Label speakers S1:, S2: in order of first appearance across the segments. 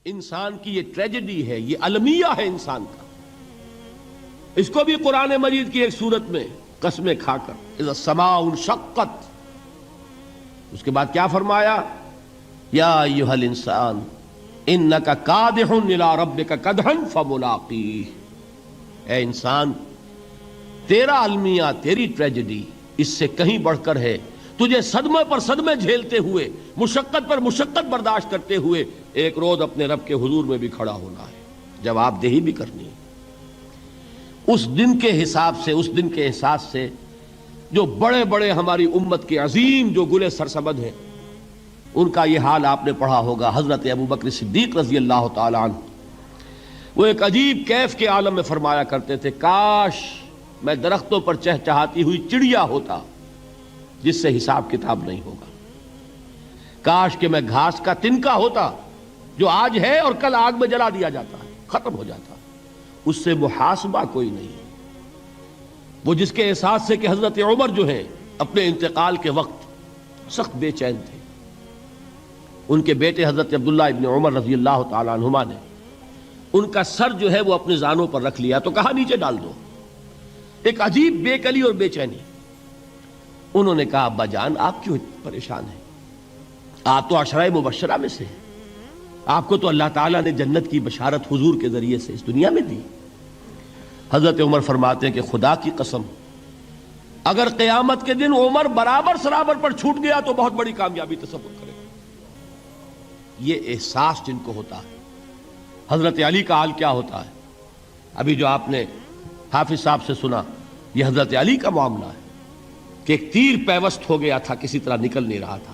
S1: انسان کی یہ ٹریجڈی ہے، یہ المیہ ہے انسان کا. اس کو بھی قرآن مجید کی ایک سورت میں قسمیں کھا کر اذا السماء انشقت، اس کے بعد کیا فرمایا؟ یا ایھا الانسان انک کادح الی ربک کدحا فملاقیہ. اے انسان، تیرا المیہ، تیری ٹریجڈی اس سے کہیں بڑھ کر ہے. تجھے صدمے پر صدمے جھیلتے ہوئے، مشقت پر مشقت برداشت کرتے ہوئے ایک روز اپنے رب کے حضور میں بھی کھڑا ہونا ہے، جواب دہی بھی کرنی ہے. اس دن کے حساب سے، اس دن کے احساس سے جو بڑے بڑے ہماری امت کے عظیم جو گلے سرسبد ہیں، ان کا یہ حال آپ نے پڑھا ہوگا. حضرت ابوبکر صدیق رضی اللہ تعالی عنہ وہ ایک عجیب کیف کے عالم میں فرمایا کرتے تھے، کاش میں درختوں پر چہچہاتی ہوئی چڑیا ہوتا جس سے حساب کتاب نہیں ہوگا. کاش کہ میں گھاس کا تنکا ہوتا جو آج ہے اور کل آگ میں جلا دیا جاتا ہے، ختم ہو جاتا، اس سے محاسبہ کوئی نہیں. وہ جس کے احساس سے کہ حضرت عمر جو ہیں اپنے انتقال کے وقت سخت بے چین تھے. ان کے بیٹے حضرت عبداللہ ابن عمر رضی اللہ تعالی عنہما نے ان کا سر جو ہے وہ اپنے زانوں پر رکھ لیا تو کہا نیچے ڈال دو. ایک عجیب بے کلی اور بے چینی. انہوں نے کہا ابا جان آپ کیوں پریشان ہیں؟ آپ تو عشرہ مبشرہ میں سے ہیں، آپ کو تو اللہ تعالیٰ نے جنت کی بشارت حضور کے ذریعے سے اس دنیا میں دی. حضرت عمر فرماتے ہیں کہ خدا کی قسم اگر قیامت کے دن عمر برابر سرابر پر چھوٹ گیا تو بہت بڑی کامیابی تصور کرے. یہ احساس جن کو ہوتا ہے. حضرت علی کا حال کیا ہوتا ہے؟ ابھی جو آپ نے حافظ صاحب سے سنا، یہ حضرت علی کا معاملہ ہے کہ ایک تیر پیوست ہو گیا تھا، کسی طرح نکل نہیں رہا تھا.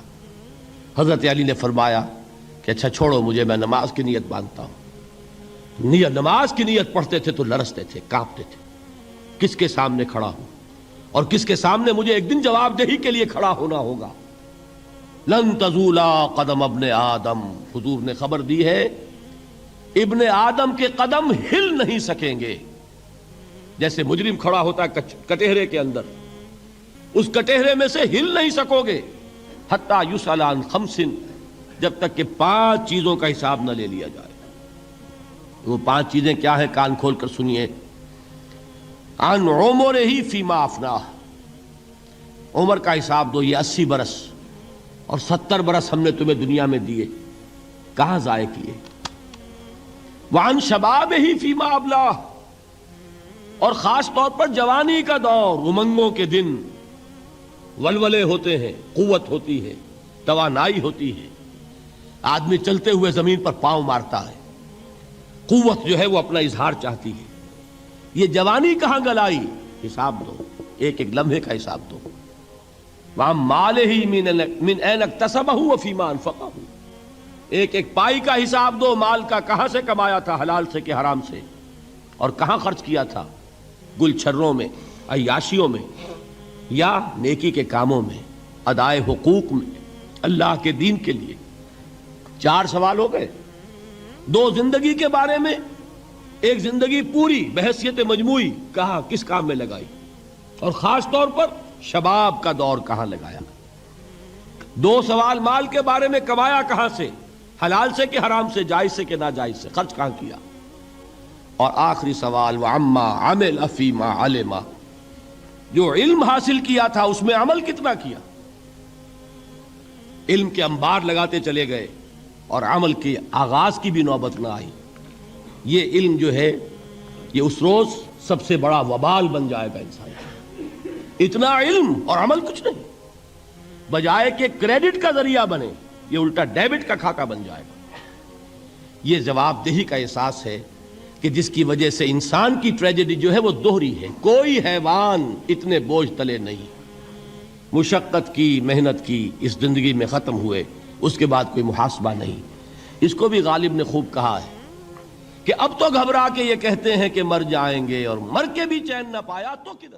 S1: حضرت علی نے فرمایا کہ اچھا چھوڑو مجھے، میں نماز کی نیت باندھتا ہوں. نماز کی نیت پڑھتے تھے تو لرزتے تھے، کانپتے تھے. کس کے سامنے کھڑا ہوں اور کس کے سامنے مجھے ایک دن جواب دہی کے لیے کھڑا ہونا ہوگا. لن تزولا قدم ابن آدم، حضور نے خبر دی ہے ابن آدم کے قدم ہل نہیں سکیں گے. جیسے مجرم کھڑا ہوتا ہے کٹہرے کے اندر، اس کٹہرے میں سے ہل نہیں سکو گے حتی یسأل عن خمس، جب تک کہ 5 چیزوں کا حساب نہ لے لیا جائے. وہ 5 چیزیں کیا ہیں؟ کان کھول کر سنیے. عن عمرہ فیما افناہ، عمر کا حساب دو. یہ 80 برس اور 70 برس ہم نے تمہیں دنیا میں دیے، کہاں ضائع کیے؟ وعن شبابہ فیما ابلاہ، اور خاص طور پر جوانی کا دور، امنگوں کے دن، ولولے ہوتے ہیں، قوت ہوتی ہے، توانائی ہوتی ہے، آدمی چلتے ہوئے زمین پر پاؤں مارتا ہے، قوت جو ہے وہ اپنا اظہار چاہتی ہے. یہ جوانی کہاں گلائی؟ حساب دو، ایک ایک لمحے کا حساب دو. وَعَن مَالِهِ مِنْ أَيْنَ اكْتَسَبَهُ وَفِيمَا أَنْفَقَهُ، ایک ایک پائی کا حساب دو. مال کا کہاں سے کمایا تھا، حلال سے کہ حرام سے، اور کہاں خرچ کیا تھا، گل چھروں میں، عیاشیوں میں، یا نیکی کے کاموں میں، ادائے حقوق میں، اللہ کے دین کے لیے. 4 سوال ہو گئے. 2 زندگی کے بارے میں، ایک زندگی پوری بحیثیت مجموعی کہاں کس کام میں لگائی، اور خاص طور پر شباب کا دور کہاں لگایا. 2 سوال مال کے بارے میں، کمایا کہاں سے، حلال سے کہ حرام سے، جائز سے کہ ناجائز سے، خرچ کہاں کیا. اور آخری سوال وعما عمل فیما علم، جو علم حاصل کیا تھا اس میں عمل کتنا کیا. علم کے انبار لگاتے چلے گئے اور عمل کے آغاز کی بھی نوبت نہ آئی. یہ علم جو ہے یہ اس روز سب سے بڑا وبال بن جائے گا انسان. اتنا علم اور عمل کچھ نہیں، بجائے کہ کریڈٹ کا ذریعہ بنے یہ الٹا ڈیبٹ کا کھاتا بن جائے گا. یہ جواب دہی کا احساس ہے کہ جس کی وجہ سے انسان کی ٹریجڈی جو ہے وہ دوہری ہے. کوئی حیوان اتنے بوجھ تلے نہیں. مشقت کی، محنت کی، اس زندگی میں ختم ہوئے، اس کے بعد کوئی محاسبہ نہیں. اس کو بھی غالب نے خوب کہا ہے کہ اب تو گھبرا کے یہ کہتے ہیں کہ مر جائیں گے، اور مر کے بھی چین نہ پایا تو کدھر